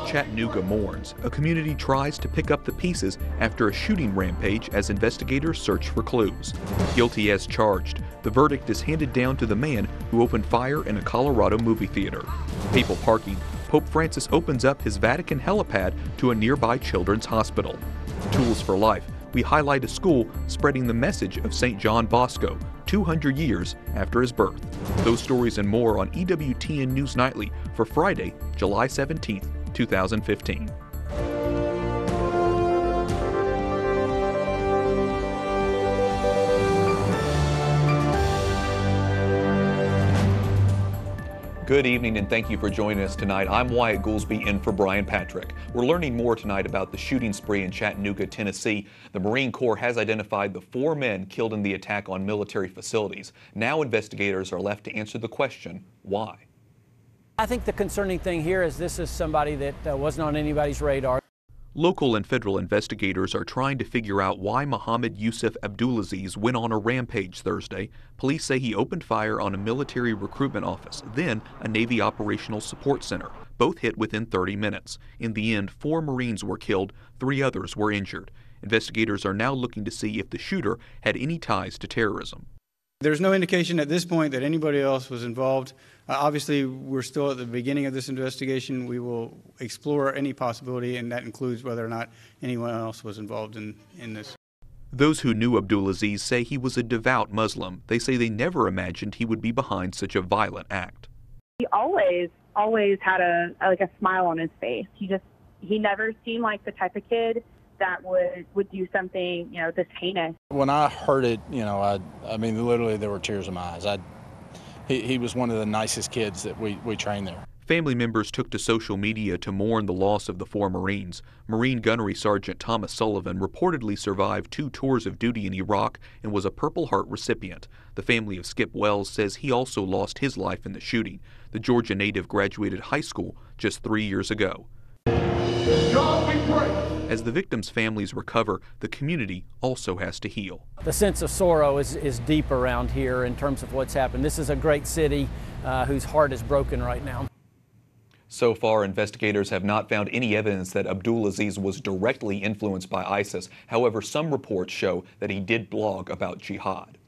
Chattanooga mourns. A community tries to pick up the pieces after a shooting rampage as investigators search for clues. Guilty as charged, the verdict is handed down to the man who opened fire in a Colorado movie theater. People parking, Pope Francis opens up his Vatican helipad to a nearby children's hospital. Tools for Life, we highlight a school spreading the message of St. John Bosco 200 years after his birth. Those stories and more on EWTN News Nightly for Friday, July 17, 2015. Good evening and thank you for joining us tonight. I'm Wyatt Goolsby in for Brian Patrick. We're learning more tonight about the shooting spree in Chattanooga, Tennessee. The Marine Corps has identified the 4 men killed in the attack on military facilities. Now investigators are left to answer the question, why? I think the concerning thing here is this is somebody that wasn't on anybody's radar. Local and federal investigators are trying to figure out why Mohammed Yusuf Abdulaziz went on a rampage Thursday. Police say he opened fire on a military recruitment office, then a Navy operational support center. Both hit within 30 minutes. In the end, 4 Marines were killed, 3 others were injured. Investigators are now looking to see if the shooter had any ties to terrorism. There's no indication at this point that anybody else was involved. Obviously, we're still at the beginning of this investigation. We will explore any possibility, and that includes whether or not anyone else was involved in this. Those who knew Abdulaziz say he was a devout Muslim. They say they never imagined he would be behind such a violent act. He always had a smile on his face. He never seemed like the type of kid that would do something, this heinous. When I heard it, I mean, literally there were tears in my eyes. He was one of the nicest kids that we trained there. Family members took to social media to mourn the loss of the 4 Marines. Marine Gunnery Sergeant Thomas Sullivan reportedly survived 2 tours of duty in Iraq and was a Purple Heart recipient. The family of Skip Wells says he also lost his life in the shooting. The Georgia native graduated high school just 3 years ago. As the victims' families recover, the community also has to heal. The sense of sorrow is deep around here in terms of what's happened. This is a great city whose heart is broken right now. So far, investigators have not found any evidence that Abdulaziz was directly influenced by ISIS. However, some reports show that he did blog about jihad.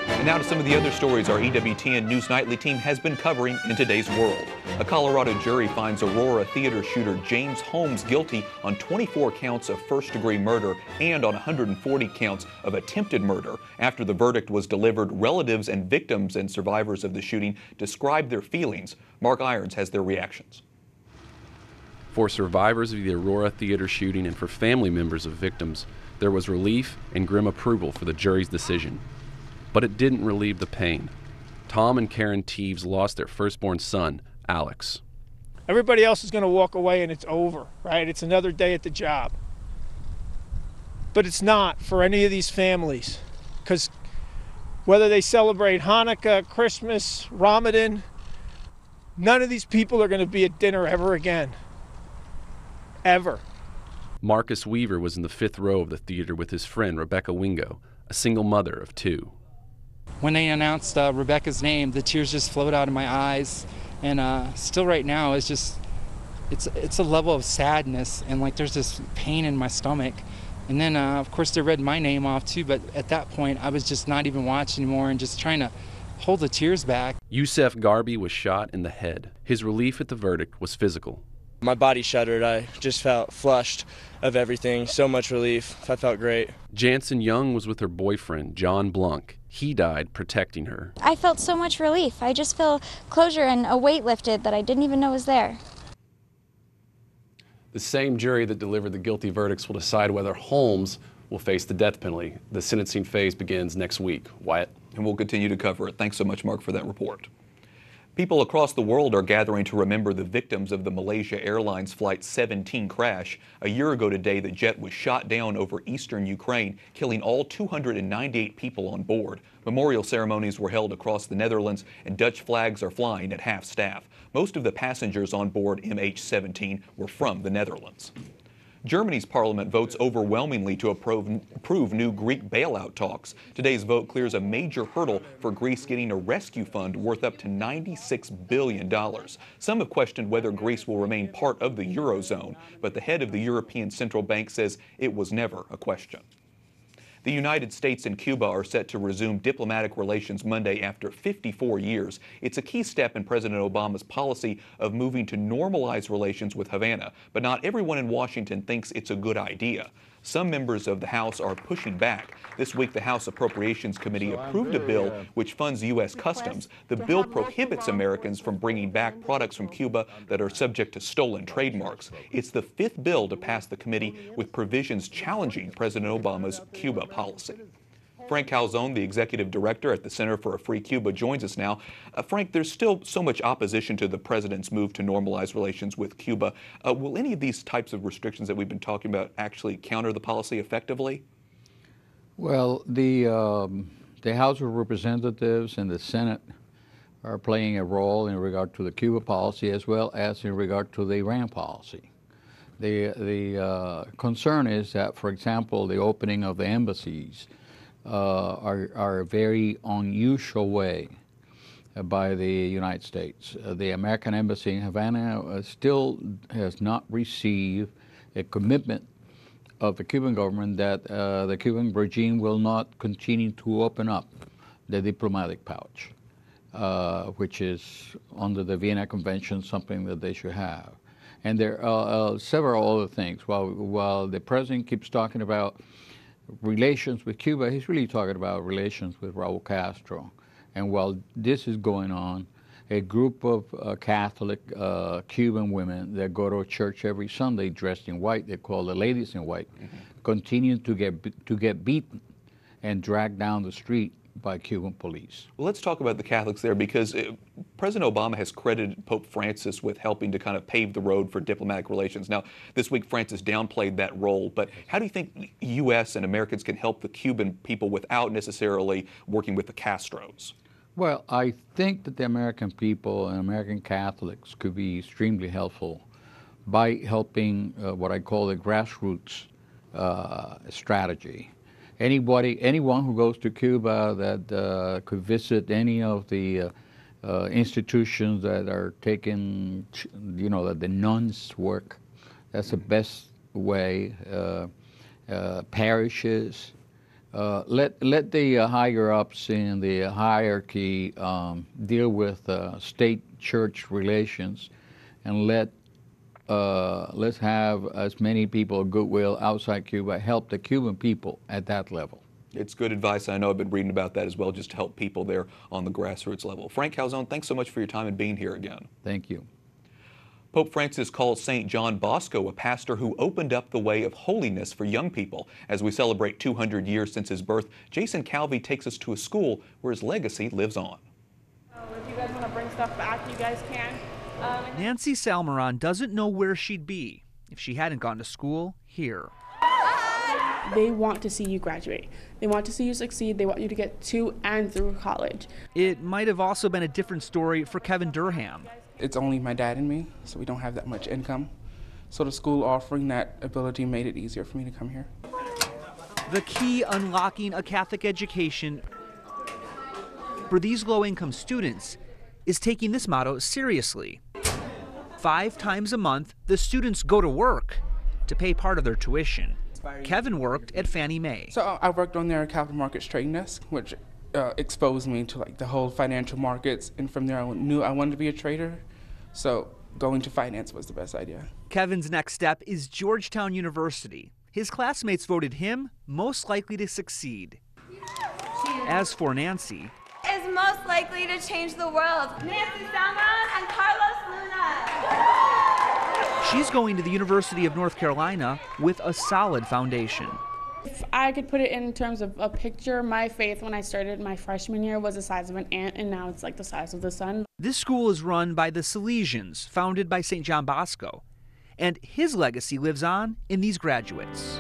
And now to some of the other stories our EWTN News Nightly team has been covering in today's world. A Colorado jury finds Aurora theater shooter James Holmes guilty on 24 counts of first-degree murder and on 140 counts of attempted murder. After the verdict was delivered, relatives and victims and survivors of the shooting described their feelings. Mark Irons has their reactions. For survivors of the Aurora theater shooting and for family members of victims, there was relief and grim approval for the jury's decision. But it didn't relieve the pain. Tom and Karen Teves lost their firstborn son, Alex. Everybody else is going to walk away and it's over, right? It's another day at the job. But it's not for any of these families, because whether they celebrate Hanukkah, Christmas, Ramadan, none of these people are going to be at dinner ever again. Ever. Marcus Weaver was in the 5th row of the theater with his friend Rebecca Wingo, a single mother of 2. When they announced Rebecca's name, the tears just flowed out of my eyes, and still right now it's a level of sadness, and like there's this pain in my stomach. And then of course they read my name off too, but at that point I was just not even watching anymore and just trying to hold the tears back. Yusef Garbi was shot in the head. His relief at the verdict was physical. My body shuddered. I just felt flushed of everything. So much relief. I felt great. Jansen Young was with her boyfriend, John Blunk. He died protecting her. I felt so much relief. I just feel closure and a weight lifted that I didn't even know was there. The same jury that delivered the guilty verdicts will decide whether Holmes will face the death penalty. The sentencing phase begins next week. Wyatt? And we'll continue to cover it. Thanks so much, Mark, for that report. People across the world are gathering to remember the victims of the Malaysia Airlines Flight 17 crash. A year ago today, the jet was shot down over eastern Ukraine, killing all 298 people on board. Memorial ceremonies were held across the Netherlands, and Dutch flags are flying at half-staff. Most of the passengers on board MH17 were from the Netherlands. Germany's parliament votes overwhelmingly to approve new Greek bailout talks. Today's vote clears a major hurdle for Greece getting a rescue fund worth up to $96 billion. Some have questioned whether Greece will remain part of the Eurozone, but the head of the European Central Bank says it was never a question. The United States and Cuba are set to resume diplomatic relations Monday after 54 years. It's a key step in President Obama's policy of moving to normalize relations with Havana, but not everyone in Washington thinks it's a good idea. Some members of the House are pushing back. This week, the House Appropriations Committee approved a bill which funds U.S. Customs. The bill prohibits Americans from bringing back products from Cuba that are subject to stolen trademarks. It's the fifth bill to pass the committee with provisions challenging President Obama's Cuba policy. Frank Calzon, the executive director at the Center for a Free Cuba, joins us now. Frank, there's still so much opposition to the president's move to normalize relations with Cuba. Will any of these types of restrictions that we've been talking about actually counter the policy effectively? Well, the House of Representatives and the Senate are playing a role in regard to the Cuba policy as well as in regard to the Iran policy. The concern is that, for example, the opening of the embassies are a very unusual way by the United States. The American embassy in Havana still has not received a commitment of the Cuban government that the Cuban regime will not continue to open up the diplomatic pouch, which is under the Vienna Convention something that they should have. And there are several other things. While the president keeps talking about relations with Cuba, he's really talking about relations with Raul Castro. And while this is going on, a group of Catholic Cuban women that go to church every Sunday dressed in white, they call the ladies in white, continue to get beaten and dragged down the street by Cuban police. Well, let's talk about the Catholics there, because President Obama has credited Pope Francis with helping to kind of pave the road for diplomatic relations. Now, this week Francis downplayed that role, but how do you think U.S. and Americans can help the Cuban people without necessarily working with the Castros? Well, I think that the American people and American Catholics could be extremely helpful by helping what I call the grassroots strategy. Anyone who goes to Cuba that could visit any of the institutions that are taking, that the nuns work, that's the best way. Parishes. Let the higher-ups in the hierarchy deal with state-church relations, and let's have as many people of goodwill outside Cuba help the Cuban people at that level. It's good advice. I know I've been reading about that as well, just to help people there on the grassroots level. Frank Calzon, thanks so much for your time and being here again. Thank you. Pope Francis calls St. John Bosco a pastor who opened up the way of holiness for young people. As we celebrate 200 years since his birth, Jason Calvi takes us to a school where his legacy lives on. If you guys want to bring stuff back, you guys can. Nancy Salmeron doesn't know where she'd be if she hadn't gone to school here. They want to see you graduate. They want to see you succeed. They want you to get to and through college. It might have also been a different story for Kevin Durham. It's only my dad and me, so we don't have that much income. So the school offering that ability made it easier for me to come here. The key unlocking a Catholic education for these low-income students is taking this motto seriously. 5 times a month, the students go to work to pay part of their tuition. Kevin worked at Fannie Mae. So I worked on their capital markets trading desk, which exposed me to the whole financial markets, and from there I knew I wanted to be a trader. So going to finance was the best idea. Kevin's next step is Georgetown University. His classmates voted him most likely to succeed. As for Nancy, is most likely to change the world. Nancy Salmeron and Carlos Luna. She's going to the University of North Carolina with a solid foundation. If I could put it in terms of a picture, my faith when I started my freshman year was the size of an ant, and now it's like the size of the sun. This school is run by the Salesians, founded by St. John Bosco, and his legacy lives on in these graduates.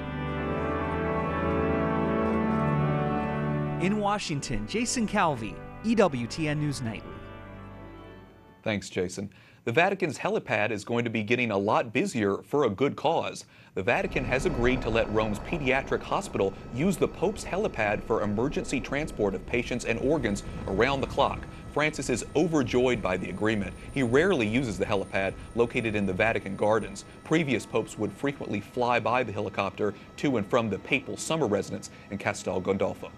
In Washington, Jason Calvi, EWTN News Nightly. Thanks, Jason. The Vatican's helipad is going to be getting a lot busier for a good cause. The Vatican has agreed to let Rome's pediatric hospital use the Pope's helipad for emergency transport of patients and organs around the clock. Francis is overjoyed by the agreement. He rarely uses the helipad located in the Vatican gardens. Previous popes would frequently fly by the helicopter to and from the papal summer residence in Castel Gandolfo.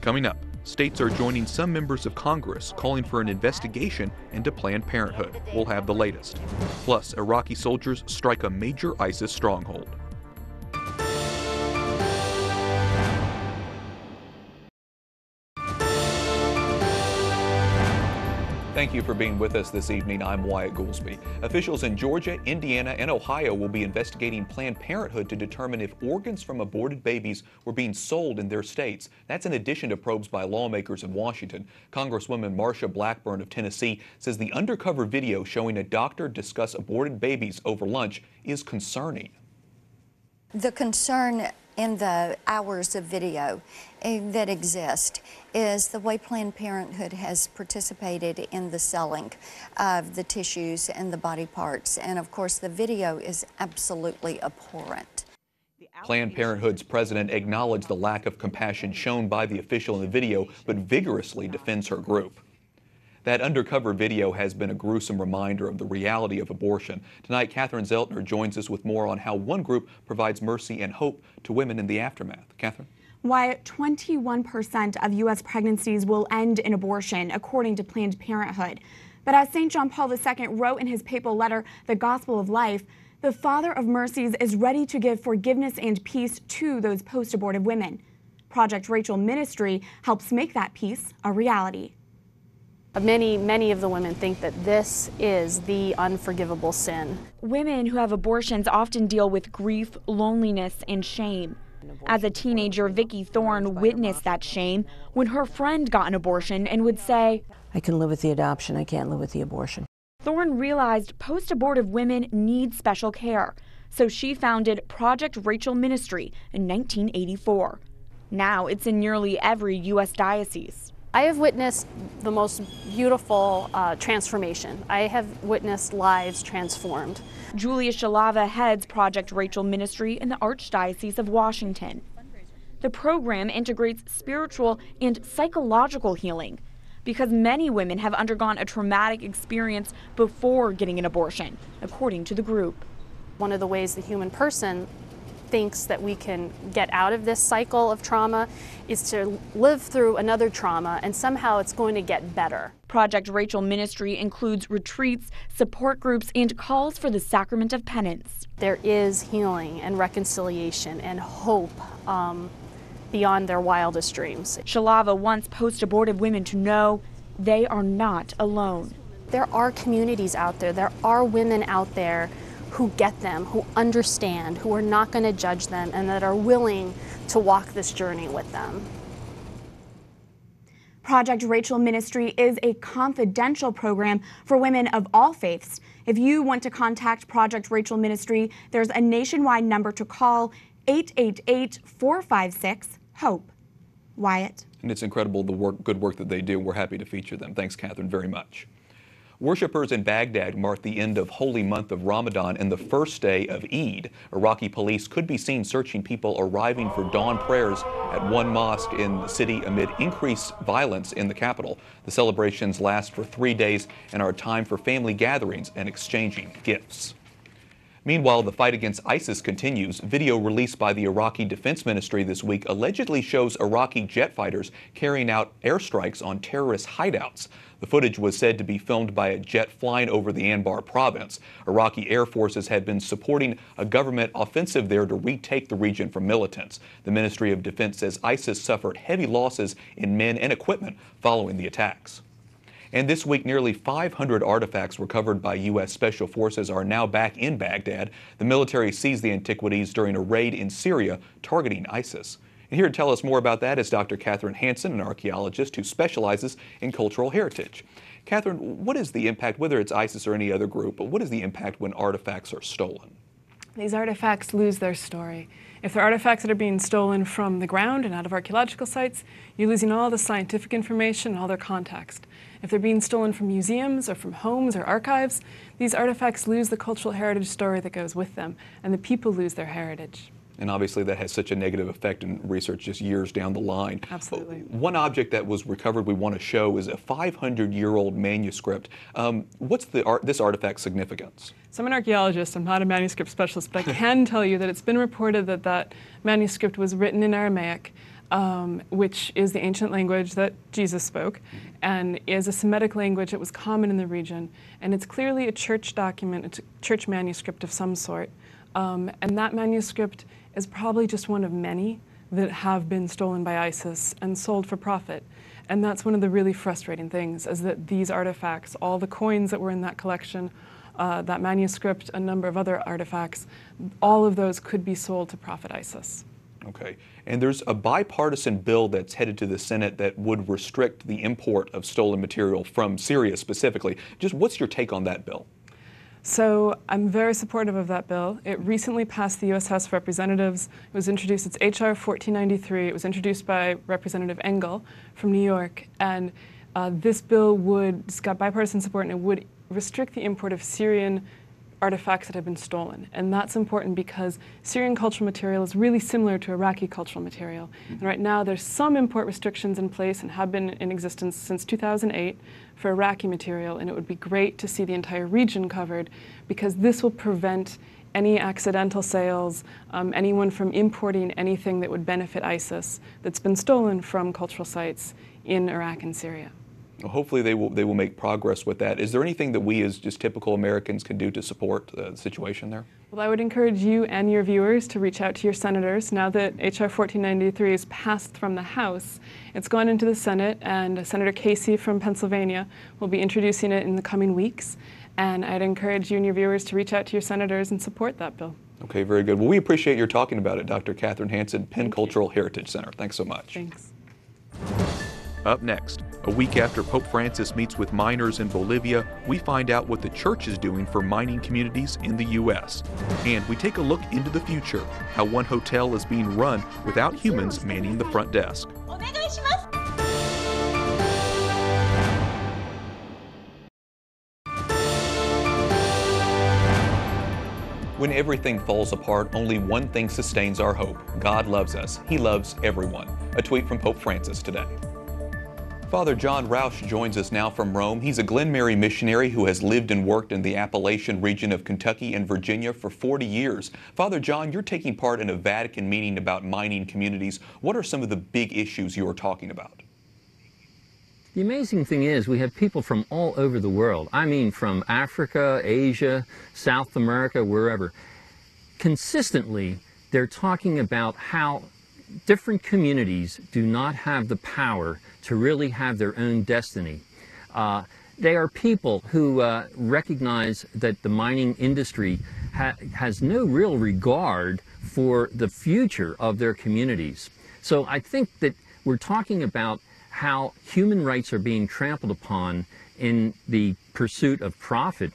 Coming up, states are joining some members of Congress calling for an investigation into Planned Parenthood. We'll have the latest. Plus, Iraqi soldiers strike a major ISIS stronghold. Thank you for being with us this evening. I'm Wyatt Goolsby. Officials in Georgia, Indiana, and Ohio will be investigating Planned Parenthood to determine if organs from aborted babies were being sold in their states. That's in addition to probes by lawmakers in Washington. Congresswoman Marsha Blackburn of Tennessee says the undercover video showing a doctor discuss aborted babies over lunch is concerning. The concern in the hours of video that exist is the way Planned Parenthood has participated in the selling of the tissues and the body parts. And of course, the video is absolutely abhorrent. Planned Parenthood's president acknowledged the lack of compassion shown by the official in the video, but vigorously defends her group. That undercover video has been a gruesome reminder of the reality of abortion. Tonight, Catherine Szeltner joins us with more on how one group provides mercy and hope to women in the aftermath. Catherine? Why 21% of U.S. pregnancies will end in abortion, according to Planned Parenthood. But as St. John Paul II wrote in his papal letter, The Gospel of Life, the Father of Mercies is ready to give forgiveness and peace to those post-abortive women. Project Rachel Ministry helps make that peace a reality. Many of the women think that this is the unforgivable sin. Women who have abortions often deal with grief, loneliness, and shame. As a teenager, Vicki Thorne witnessed that shame when her friend got an abortion and would say, I can live with the adoption, I can't live with the abortion. Thorne realized post-abortive women need special care, so she founded Project Rachel Ministry in 1984. Now it's in nearly every U.S. diocese. I have witnessed the most beautiful transformation. I have witnessed lives transformed. Julia Shalava heads Project Rachel Ministry in the Archdiocese of Washington. The program integrates spiritual and psychological healing because many women have undergone a traumatic experience before getting an abortion, according to the group. One of the ways the human person thinks that we can get out of this cycle of trauma is to live through another trauma, and somehow it's going to get better. Project Rachel Ministry includes retreats, support groups, and calls for the sacrament of penance. There is healing and reconciliation and hope beyond their wildest dreams. Shalava wants post-abortive women to know they are not alone. There are communities out there, there are women out there who get them, who understand, who are not going to judge them, and that are willing to walk this journey with them. Project Rachel Ministry is a confidential program for women of all faiths. If you want to contact Project Rachel Ministry, there's a nationwide number to call, 888-456-HOPE. Wyatt. And it's incredible the good work that they do. We're happy to feature them. Thanks, Catherine, very much. Worshippers in Baghdad mark the end of holy month of Ramadan and the first day of Eid. Iraqi police could be seen searching people arriving for dawn prayers at one mosque in the city amid increased violence in the capital. The celebrations last for 3 days and are a time for family gatherings and exchanging gifts. Meanwhile, the fight against ISIS continues. Video released by the Iraqi Defense Ministry this week allegedly shows Iraqi jet fighters carrying out airstrikes on terrorist hideouts. The footage was said to be filmed by a jet flying over the Anbar province. Iraqi air forces had been supporting a government offensive there to retake the region from militants. The Ministry of Defense says ISIS suffered heavy losses in men and equipment following the attacks. And this week, nearly 500 artifacts recovered by U.S. Special Forces are now back in Baghdad. The military seized the antiquities during a raid in Syria targeting ISIS. And here to tell us more about that is Dr. Catherine Hansen, an archaeologist who specializes in cultural heritage. Catherine, what is the impact, whether it's ISIS or any other group, but what is the impact when artifacts are stolen? these artifacts lose their story. If they're artifacts that are being stolen from the ground and out of archaeological sites, you're losing all the scientific information and all their context. If they're being stolen from museums or from homes or archives, these artifacts lose the cultural heritage story that goes with them, and the people lose their heritage. And obviously that has such a negative effect in research just years down the line. Absolutely. One object that was recovered we want to show is a 500-year-old manuscript. What's this artifact's significance? So I'm an archaeologist, I'm not a manuscript specialist, but I can tell you that it's been reported that that manuscript was written in Aramaic, which is the ancient language that Jesus spoke, and is a Semitic language that was common in the region. And it's clearly a church document, it's a church manuscript of some sort. And that manuscript is probably just one of many that have been stolen by ISIS and sold for profit. And that's one of the really frustrating things, is that these artifacts, all the coins that were in that collection, that manuscript, a number of other artifacts, all of those could be sold to profit ISIS. Okay. And there's a bipartisan bill that's headed to the Senate that would restrict the import of stolen material from Syria specifically. Just what's your take on that bill? So I'm very supportive of that bill. It recently passed the U.S. House of Representatives. It was introduced, it's H.R. 1493. It was introduced by Representative Engel from New York. And this bill it's got bipartisan support, and it would restrict the import of Syrian artifacts that have been stolen. And that's important because Syrian cultural material is really similar to Iraqi cultural material. And right now there's some import restrictions in place and have been in existence since 2008 for Iraqi material, and it would be great to see the entire region covered because this will prevent any accidental sales, anyone from importing anything that would benefit ISIS that's been stolen from cultural sites in Iraq and Syria. Well, hopefully they will make progress with that. Is there anything that we as just typical Americans can do to support the situation there? Well, I would encourage you and your viewers to reach out to your senators. Now that H.R. 1493 is passed from the House, it's gone into the Senate, and Senator Casey from Pennsylvania will be introducing it in the coming weeks. And I'd encourage you and your viewers to reach out to your senators and support that bill. Okay, very good. Well, we appreciate your talking about it, Dr. Catherine Hansen, Penn Cultural Heritage Center. Thanks so much. Thanks. Up next, a week after Pope Francis meets with miners in Bolivia, we find out what the church is doing for mining communities in the U.S. And we take a look into the future, how one hotel is being run without humans manning the front desk. When everything falls apart, only one thing sustains our hope. God loves us. He loves everyone. A tweet from Pope Francis today. Father John Rausch joins us now from Rome. He's a Glen Mary missionary who has lived and worked in the Appalachian region of Kentucky and Virginia for 40 years. Father John, you're taking part in a Vatican meeting about mining communities. What are some of the big issues you are talking about? The amazing thing is we have people from all over the world. I mean from Africa, Asia, South America, wherever. Consistently, they're talking about how different communities do not have the power to really have their own destiny. They are people who recognize that the mining industry has no real regard for the future of their communities. So I think that we're talking about how human rights are being trampled upon in the pursuit of profit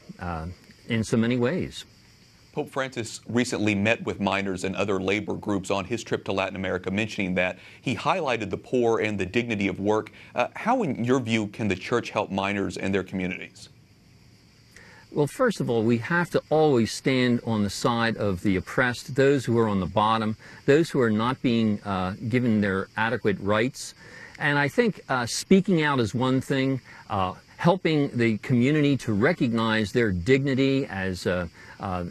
in so many ways. Pope Francis recently met with miners and other labor groups on his trip to Latin America, mentioning that he highlighted the poor and the dignity of work. How, in your view, can the church help miners and their communities? Well, first of all, we have to always stand on the side of the oppressed, those who are on the bottom, those who are not being given their adequate rights. And I think speaking out is one thing, helping the community to recognize their dignity as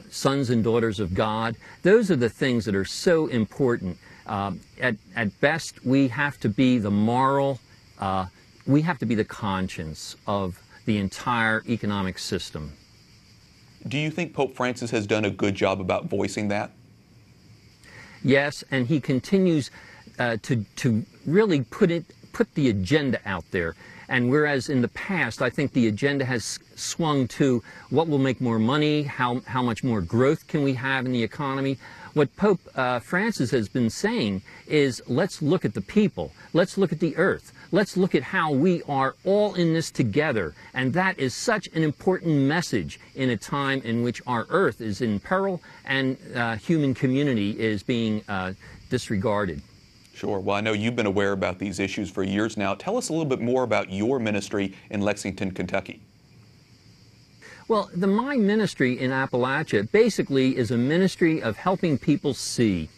sons and daughters of God. Those are the things that are so important. At best, we have to be the moral, we have to be the conscience of the entire economic system. Do you think Pope Francis has done a good job about voicing that? Yes, and he continues to really put the agenda out there. And whereas in the past, I think the agenda has swung to what will make more money, how much more growth can we have in the economy, what Pope Francis has been saying is let's look at the people, let's look at the earth, Let's look at how we are all in this together. And that is such an important message in a time in which our Earth is in peril and human community is being disregarded. Sure. Well, I know you've been aware about these issues for years now. Tell us a little bit more about your ministry in Lexington, Kentucky. Well, my ministry in Appalachia basically is a ministry of helping people see,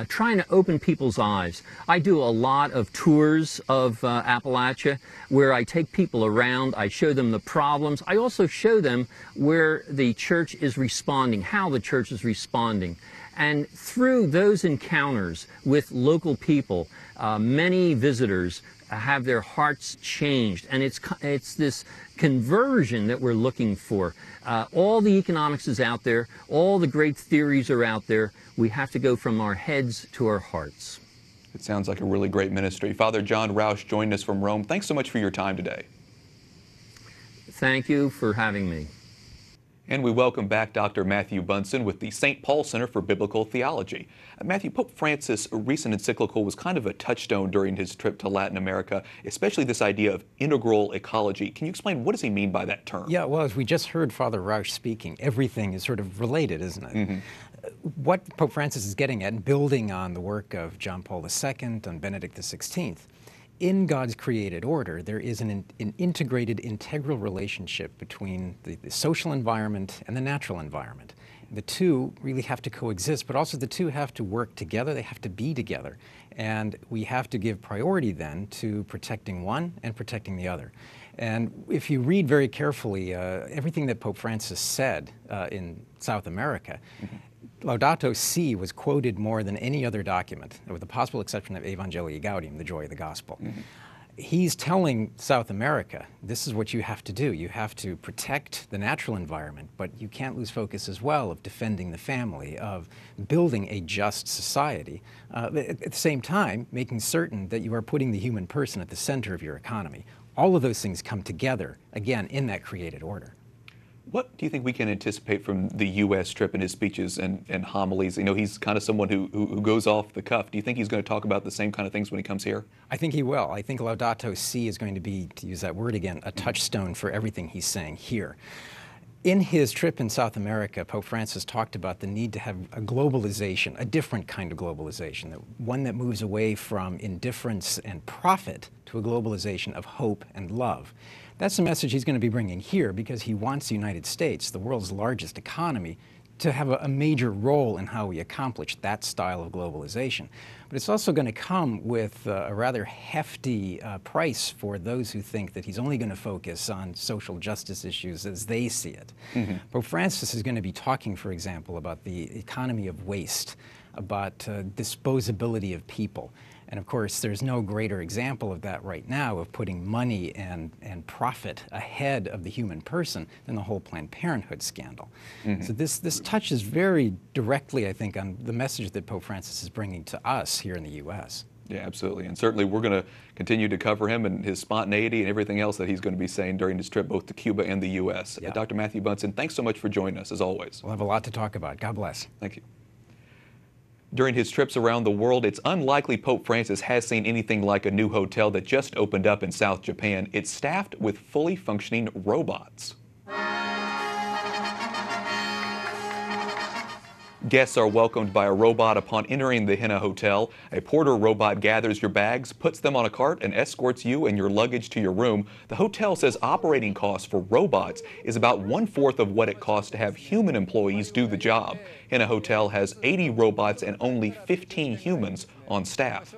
trying to open people's eyes. I do a lot of tours of Appalachia where I take people around, I show them the problems. I also show them where the church is responding, how the church is responding. And through those encounters with local people, many visitors have their hearts changed, and it's this conversion that we're looking for. All the economics is out there, all the great theories are out there. We have to go from our heads to our hearts. It sounds like a really great ministry. Father John Roush joined us from Rome. Thanks so much for your time today. Thank you for having me. And we welcome back Dr. Matthew Bunson with the St. Paul Center for Biblical Theology. Matthew, Pope Francis' recent encyclical was kind of a touchstone during his trip to Latin America, especially this idea of integral ecology. Can you explain what does he mean by that term? Yeah, well, as we just heard Father Roush speaking, everything is sort of related, isn't it? Mm-hmm. What Pope Francis is getting at, building on the work of John Paul II and Benedict XVI, in God's created order, there is an integrated, integral relationship between the social environment and the natural environment. The two really have to coexist, but also the two have to work together. They have to be together. And we have to give priority then to protecting one and protecting the other. And if you read very carefully everything that Pope Francis said in South America, Laudato Si was quoted more than any other document, with the possible exception of Evangelii Gaudium, the joy of the gospel. He's telling South America, this is what you have to do. You have to protect the natural environment, but you can't lose focus as well of defending the family, of building a just society. At the same time, making certain that you are putting the human person at the center of your economy. All of those things come together, again, in that created order. What do you think we can anticipate from the U.S. trip and his speeches and homilies? You know, he's kind of someone who goes off the cuff. Do you think he's going to talk about the same kind of things when he comes here? I think he will. I think Laudato Si is going to be, to use that word again, a touchstone for everything he's saying here. In his trip in South America, Pope Francis talked about the need to have a globalization, a different kind of globalization, one that moves away from indifference and profit to a globalization of hope and love. That's the message he's going to be bringing here because he wants the United States, the world's largest economy, to have a major role in how we accomplish that style of globalization. But it's also going to come with a rather hefty price for those who think that he's only going to focus on social justice issues as they see it. Pope Francis is going to be talking, for example, about the economy of waste, about disposability of people. And of course, there's no greater example of that right now, of putting money and profit ahead of the human person than the whole Planned Parenthood scandal. So this touches very directly, I think, on the message that Pope Francis is bringing to us here in the U.S. Yeah, absolutely. And certainly we're going to continue to cover him and his spontaneity and everything else that he's going to be saying during his trip both to Cuba and the U.S. Yeah. Dr. Matthew Bunson, thanks so much for joining us, as always. We'll have a lot to talk about. God bless. Thank you. During his trips around the world, it's unlikely Pope Francis has seen anything like a new hotel that just opened up in South Japan. It's staffed with fully functioning robots. Guests are welcomed by a robot upon entering the Hina Hotel. A porter robot gathers your bags, puts them on a cart, and escorts you and your luggage to your room. The hotel says operating costs for robots is about 1/4 of what it costs to have human employees do the job. Hina Hotel has 80 robots and only 15 humans on staff.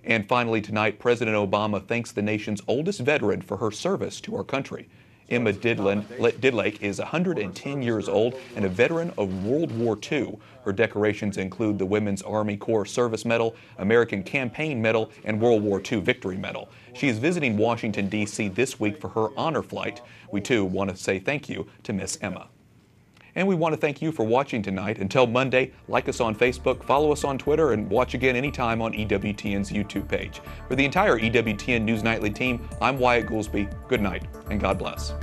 And finally tonight, President Obama thanks the nation's oldest veteran for her service to our country. Emma Didlake is 110 years old and a veteran of World War II. Her decorations include the Women's Army Corps Service Medal, American Campaign Medal, and World War II Victory Medal. She is visiting Washington, D.C. this week for her honor flight. We, too, want to say thank you to Miss Emma. And we want to thank you for watching tonight. Until Monday, like us on Facebook, follow us on Twitter, and watch again anytime on EWTN's YouTube page. For the entire EWTN News Nightly team, I'm Wyatt Goolsby. Good night, and God bless.